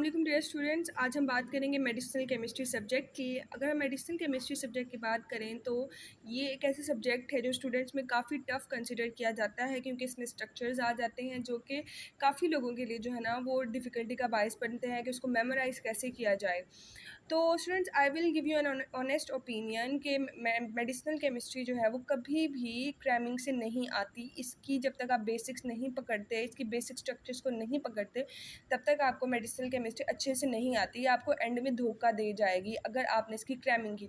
वालेकुम dear students. आज हम बात करेंगे मेडिसिनल केमिस्ट्री सब्जेक्ट की। अगर हम मेडिसिनल केमिस्ट्री सब्जेक्ट की बात करें तो ये एक ऐसे सब्जेक्ट है जो स्टूडेंट्स में काफ़ी टफ़ कंसिडर किया जाता है, क्योंकि इसमें स्ट्रक्चर्स आ जाते हैं जो कि काफ़ी लोगों के लिए जो है ना वो डिफ़िकल्टी का बायस बनते हैं कि उसको मेमोराइज़ कैसे किया जाए। तो students, I will give you an honest opinion कि मेडिसिनल केमिस्ट्री जो है वो कभी भी क्रैमिंग से नहीं आती। इसकी जब तक आप बेसिक्स नहीं पकड़ते, इसकी बेसिक स्ट्रक्चर्स को नहीं पकड़ते, तब तक आपको मेडिसिनल केमिस्ट्री अच्छे से नहीं आती। ये आपको एंड में धोखा दे जाएगी अगर आपने इसकी क्रैमिंग की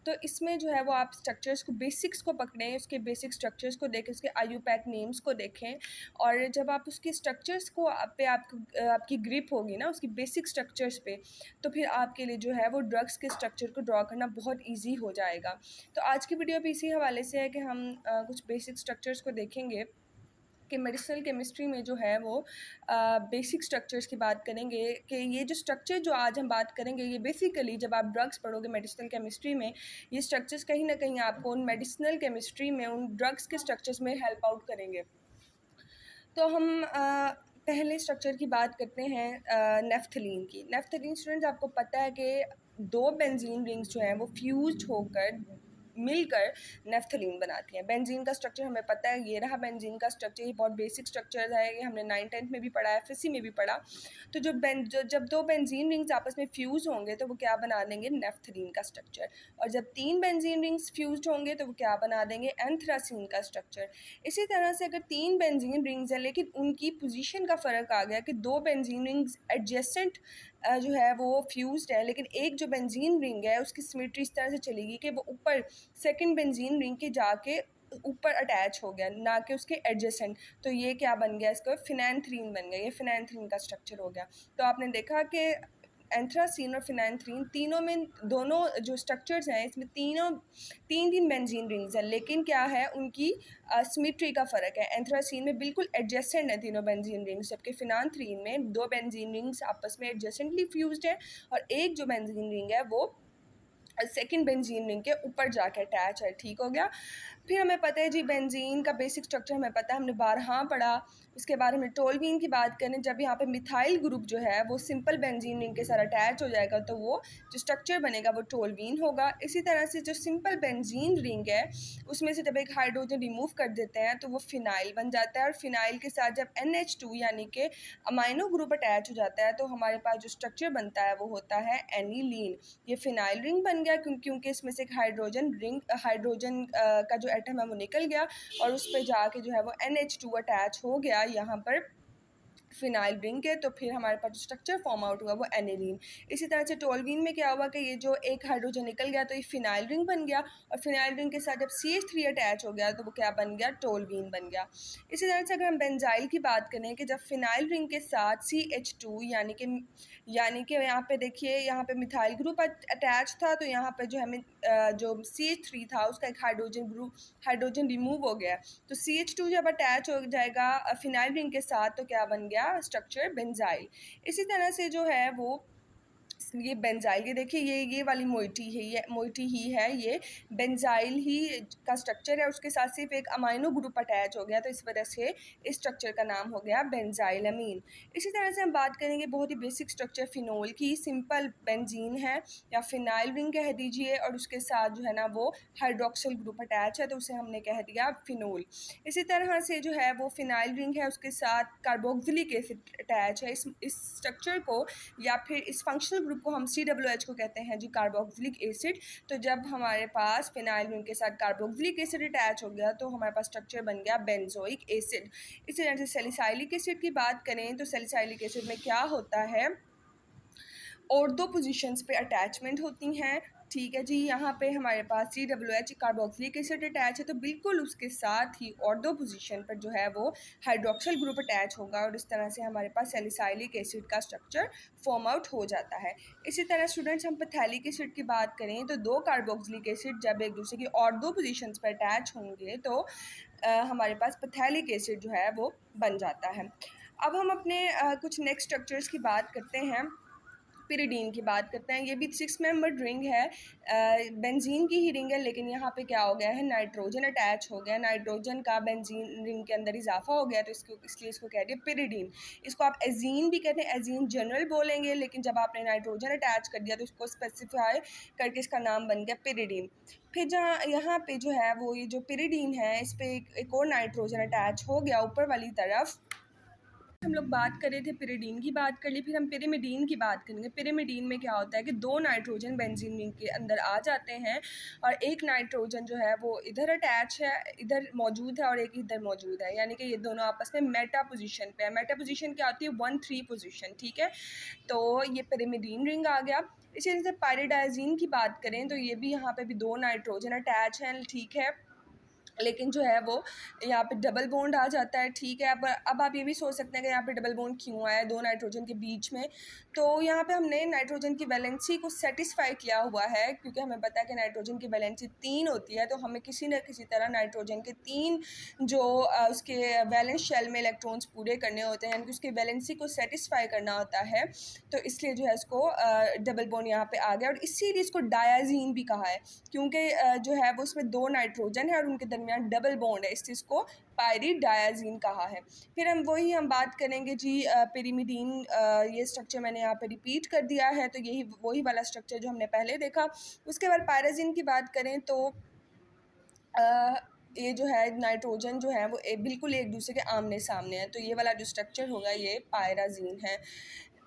तो इसमें जो है वो आप स्ट्रक्चर्स को, बेसिक्स को पकड़ें, उसके बेसिक स्ट्रक्चर्स को देखें, उसके आईयूपैक नेम्स को देखें। और जब आप उसके स्ट्रक्चर्स को आपकी ग्रिप होगी ना उसकी बेसिक स्ट्रक्चर्स पे, तो फिर आपके लिए जो है वो ड्रग्स के स्ट्रक्चर को ड्रॉ करना बहुत ईजी हो जाएगा। तो आज की वीडियो भी इसी हवाले से है कि हम कुछ बेसिक स्ट्रक्चर्स को देखेंगे कि मेडिसिनल केमिस्ट्री में जो है वो बेसिक स्ट्रक्चर्स की बात करेंगे कि ये जो स्ट्रक्चर जो आज हम बात करेंगे ये बेसिकली जब आप ड्रग्स पढ़ोगे मेडिसिनल केमिस्ट्री में, ये स्ट्रक्चर्स कहीं ना कहीं आपको उन मेडिसिनल केमिस्ट्री में उन ड्रग्स के स्ट्रक्चर्स में हेल्प आउट करेंगे। तो हम पहले स्ट्रक्चर की बात करते हैं नेफ्थलीन की। नेफ्थलीन स्टूडेंट्स, आपको पता है कि दो बेंजीन रिंग्स जो हैं वो फ्यूज्ड होकर मिलकर नेफ्थलीन बनाती हैं। बेंजीन का स्ट्रक्चर हमें पता है, ये रहा बेंजीन का स्ट्रक्चर। ये बहुत बेसिक स्ट्रक्चर है, ये हमने 9th-10th में भी पढ़ा है, फिसी में भी पढ़ा। तो जब दो बेंजीन रिंग्स आपस में फ्यूज़ होंगे तो वो क्या बना देंगे? नेफ्थलीन का स्ट्रक्चर। और जब तीन बेंजीन रिंग्स फ्यूज्ड होंगे तो वो क्या बना देंगे? एंथ्रासीन का स्ट्रक्चर। इसी तरह से अगर तीन बेंजीन रिंग्स हैं लेकिन उनकी पोजीशन का फ़र्क आ गया कि दो बेंजीन रिंग्स एडजेसेंट जो है वो फ्यूज्ड है, लेकिन एक जो बेंजीन रिंग है उसकी सिमेट्री इस तरह से चलेगी कि वो ऊपर सेकंड बेंजीन रिंग के जाके ऊपर अटैच हो गया, ना कि उसके एडजेसेंट। तो ये क्या बन गया? इसका फिनैंथ्रीन बन गया। ये फिनैंथ्रीन का स्ट्रक्चर हो गया। तो आपने देखा कि एंथ्रासीन और फिनैंथ्रीन तीनों में, दोनों जो स्ट्रक्चर्स हैं इसमें तीन बेंजीन रिंग्स हैं, लेकिन क्या है उनकी सिमेट्री का फ़र्क है। एंथ्रासीन में बिल्कुल एडजेसेंट है तीनों बेंजीन रिंग्स, जबकि फिनैंथ्रीन में दो बेंजीन रिंग्स आपस में एडजेसेंटली फ्यूज्ड है और एक जो बेंजीन रिंग है वो सेकेंड बेंजीन रिंग के ऊपर जाके अटैच है। ठीक हो गया। फिर हमें पता है जी बेंजीन का बेसिक स्ट्रक्चर हमें पता है, हमने 12 पढ़ा। उसके बाद हमने टोल्वीन की बात करें, जब यहाँ पे मिथाइल ग्रुप जो है वो सिंपल बेंजीन रिंग के साथ अटैच हो जाएगा तो वो जो स्ट्रक्चर बनेगा वो टोल्वीन होगा। इसी तरह से जो सिंपल बेंजीन रिंग है उसमें से जब एक हाइड्रोजन रिमूव कर देते हैं तो वो फिनाइल बन जाता है, और फिनाइल के साथ जब NH2 यानी कि अमाइनो ग्रुप अटैच हो जाता है तो हमारे पास जो स्ट्रक्चर बनता है वो होता है एनिलीन। ये फिनाइल रिंग बन गया क्योंकि इसमें से एक हाइड्रोजन का जो एटम है वो निकल गया और उस पर जाके जो है वो NH2 अटैच हो गया यहाँ पर फिनाइल रिंग के। तो फिर हमारे पास जो स्ट्रक्चर फॉर्म आउट हुआ वो एनिलीन। इसी तरह से टोल्वीन में क्या हुआ कि ये जो एक हाइड्रोजन निकल गया तो ये फिनाइल रिंग बन गया, और फिनाइल रिंग के साथ जब CH3 अटैच हो गया तो वो क्या बन गया? टोल्वीन बन गया। इसी तरह से अगर हम बेंजाइल की बात करें कि जब फिनाइल रिंग के साथ CH2 यानी कि यहाँ पे देखिए, यहाँ पे मिथाइल ग्रुप अटैच था तो यहाँ पे जो हमें जो CH3 था उसका एक हाइड्रोजन रिमूव हो गया। तो CH2 जब अटैच हो जाएगा फिनाइल रिंग के साथ तो क्या बन गया? Structure benzyl. इसी तरह से जो है वो ये बेंजाइल, ये देखिए ये वाली मोइटी है, ये मोइटी ही है, ये बेंजाइल ही का स्ट्रक्चर है। उसके साथ सिर्फ एक अमाइनो ग्रुप अटैच हो गया तो इस वजह से इस स्ट्रक्चर का नाम हो गया बेंजाइलमीन। इसी तरह से हम बात करेंगे बहुत ही बेसिक स्ट्रक्चर फिनोल की। सिंपल बेंजीन है या फिनाइल रिंग कह दीजिए, और उसके साथ जो है ना वो हाइड्रोक्सिल ग्रुप अटैच है तो उसे हमने कह दिया फिनोल। इसी तरह से जो है वो फिनाइल रिंग है, उसके साथ कार्बोक्सिलिक एसिड अटैच है। इस स्ट्रक्चर को या फिर इस फंक्शनल ग्रुप को हम COOH को कहते हैं जी, कार्बोक्सिलिक एसिड। तो जब हमारे पास फिनाइल रिंग के साथ कार्बोक्सिलिक एसिड अटैच हो गया तो हमारे पास स्ट्रक्चर बन गया बेंजोइक एसिड। इसी तरह से सैलिसाइलिक एसिड की बात करें तो सैलिसाइलिक एसिड में क्या होता है? और दो पोजीशंस पे अटैचमेंट होती हैं। ठीक है जी, यहाँ पे हमारे पास COOH कार्बोक्सिलिक एसिड अटैच है तो बिल्कुल उसके साथ ही और दो पोजीशन पर जो है वो हाइड्रोक्सिल ग्रुप अटैच होगा, और इस तरह से हमारे पास सैलिसाइलिक एसिड का स्ट्रक्चर फॉर्म आउट हो जाता है। इसी तरह स्टूडेंट्स, हम पैथेलिक एसिड की बात करें तो दो कार्बोक्सिलिक एसिड जब एक दूसरे की और दो पोजीशंस पर अटैच होंगे तो हमारे पास पैथेलिक एसिड जो है वो बन जाता है। अब हम अपने कुछ नेक्स्ट स्ट्रक्चर्स की बात करते हैं। पिरिडीन की बात करते हैं। ये भी 6 मेंबर्ड रिंग है, बेंजीन की ही रिंग है, लेकिन यहाँ पे क्या हो गया है, नाइट्रोजन अटैच हो गया, नाइट्रोजन का बेंजीन रिंग के अंदर इजाफा हो गया, तो इसलिए इसको कह रही है पिरिडीन। इसको आप एजीन भी कहते हैं, एजीन जनरल बोलेंगे, लेकिन जब आपने नाइट्रोजन अटैच कर दिया तो इसको स्पेसिफाई करके इसका नाम बन गया पिरिडीन। फिर जहाँ यहाँ पे जो है वो ये जो पिरिडीन है, इस पर एक और नाइट्रोजन अटैच हो गया ऊपर वाली तरफ। हम लोग बात कर रहे थे पिरिडीन की बात कर ली, फिर हम पिरिमिडीन की बात करेंगे। पिरिमिडीन में क्या होता है कि 2 नाइट्रोजन बेंजीन रिंग के अंदर आ जाते हैं और एक नाइट्रोजन जो है वो इधर अटैच है, इधर मौजूद है, और एक इधर मौजूद है, यानी कि ये दोनों आपस में मेटा पोजीशन पे है। मेटा पोजीशन क्या होती है, 1-3 पोजीशन, ठीक है। तो ये पिरिमिडीन रिंग आ गया। इसी तरह से पायरिडाइजीन की बात करें तो ये भी यहाँ पे भी 2 नाइट्रोजन अटैच हैं, ठीक है, लेकिन जो है वो यहाँ पे डबल बॉन्ड आ जाता है, ठीक है। अब आप ये भी सोच सकते हैं कि यहाँ पे डबल बॉन्ड क्यों आया 2 नाइट्रोजन के बीच में। तो यहाँ पे हमने नाइट्रोजन की वैलेंसी को सेटिस्फाई किया हुआ है, क्योंकि हमें पता है कि नाइट्रोजन की वैलेंसी 3 होती है, तो हमें किसी न किसी तरह नाइट्रोजन के 3 जो उसके वैलेंस शेल में इलेक्ट्रॉन्स पूरे करने होते हैं, यानी कि उसकी वैलेंसी को सेटिस्फाई करना होता है, तो इसलिए जो है इसको डबल बॉन्ड यहाँ पे आ गया। और इसीलिए इसको डायाजीन भी कहा है, क्योंकि जो है वो उसमें 2 नाइट्रोजन है और उनके दरमियान डबल बॉन्ड है, इस चीज़ को पायरिडायाजीन कहा है। फिर हम बात करेंगे जी पिरिमिडीन, ये स्ट्रक्चर मैंने यहाँ पे रिपीट कर दिया है, तो यही वही वाला स्ट्रक्चर जो हमने पहले देखा। उसके बाद पायराजीन की बात करें तो ये जो है नाइट्रोजन जो है वो बिल्कुल एक दूसरे के आमने सामने है, तो ये वाला जो स्ट्रक्चर होगा ये पायराजीन है,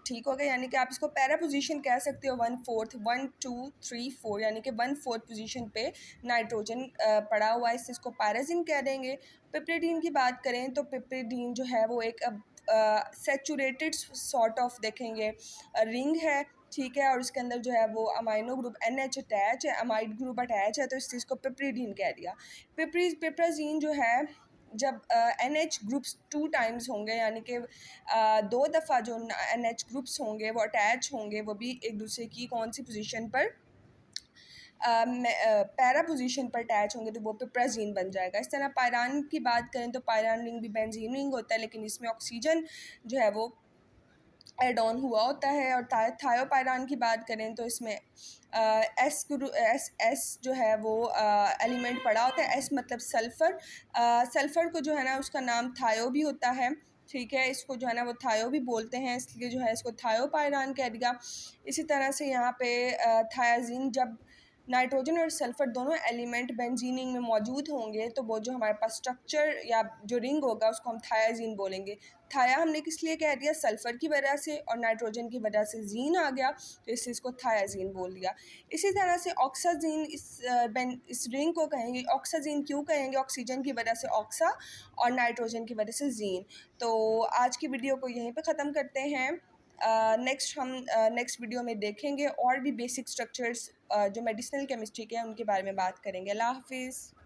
ठीक हो गया। यानी कि आप इसको पैरा पोजीशन कह सकते हो, 1/4, 1 2 3 4, यानी कि 1/4 पोजीशन पे नाइट्रोजन पड़ा हुआ है, इसको पायराजीन कह देंगे। पिप्रिडीन की बात करें तो पिप्रिडीन जो है वो एक सेचूरेटेड सॉर्ट ऑफ देखेंगे रिंग है, ठीक है, और इसके अंदर जो है वो अमाइनो ग्रुप NH अटैच है, अमाइड ग्रुप अटैच है, तो इस चीज़ को पिप्रिडीन कह दिया। पिप्राजीन जो है जब NH ग्रुप्स 2 टाइम्स होंगे, यानी कि 2 दफ़ा जो NH ग्रुप्स होंगे वो अटैच होंगे, वो भी एक दूसरे की कौन सी पोजीशन पर, पैरा पोजीशन पर अटैच होंगे, तो वो पिप्राजीन बन जाएगा। इस तरह पायरान की बात करें तो पायरान रिंग भी बेंजीन रिंग होता है, लेकिन इसमें ऑक्सीजन जो है वो एड ऑन हुआ होता है। और थायोपायरान की बात करें तो इसमें एस जो है वो एलिमेंट पड़ा होता है, एस मतलब सल्फ़र। सल्फ़र को जो है ना उसका नाम थायो भी होता है, ठीक है, इसको जो है ना वो थायो भी बोलते हैं, इसलिए जो है इसको थायोपायरान कह दिया। इसी तरह से यहाँ पे थायाजीन, जब नाइट्रोजन और सल्फ़र दोनों एलिमेंट बेंजीन में मौजूद होंगे तो वो जो हमारे पास स्ट्रक्चर या जो रिंग होगा उसको हम थायाजीन बोलेंगे। थाया हमने किस लिए कह दिया, सल्फ़र की वजह से, और नाइट्रोजन की वजह से जीन आ गया, तो इस चीज़ को थायाजीन बोल दिया। इसी तरह से ऑक्साजीन, इस रिंग को कहेंगे ऑक्साजीन, क्यों कहेंगे, ऑक्सीजन की वजह से ऑक्सा और नाइट्रोजन की वजह से जीन। तो आज की वीडियो को यहीं पर ख़त्म करते हैं। हम नेक्स्ट वीडियो में देखेंगे और भी बेसिक स्ट्रक्चर्स जो मेडिसिनल केमिस्ट्री के हैं उनके बारे में बात करेंगे। अल्लाह हाफिज़।